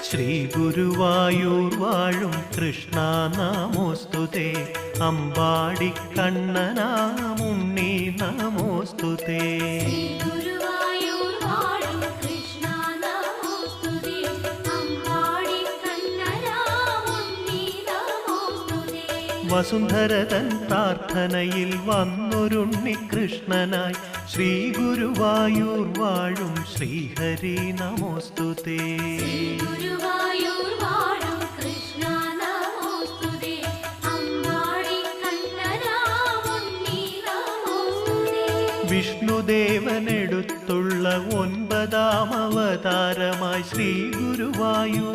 ശ്രീ ഗുരുവായൂർ വാഴും കൃഷ്ണ നമോസ്തുതേ. അമ്പാടിക്കണ്ണനാമുണ്ണി നമോസ്തുതേ. വസുന്ധരതൻ പ്രാർത്ഥനയിൽ വന്നൊരുണ്ണി കൃഷ്ണനായി ശ്രീ ഗുരുവായൂർ വാഴും ശ്രീഹരി നമോസ്തുതേ. വിഷ്ണുദേവനെടുത്തുള്ള 9ാം അവതാരമായി ശ്രീ ഗുരുവായൂർ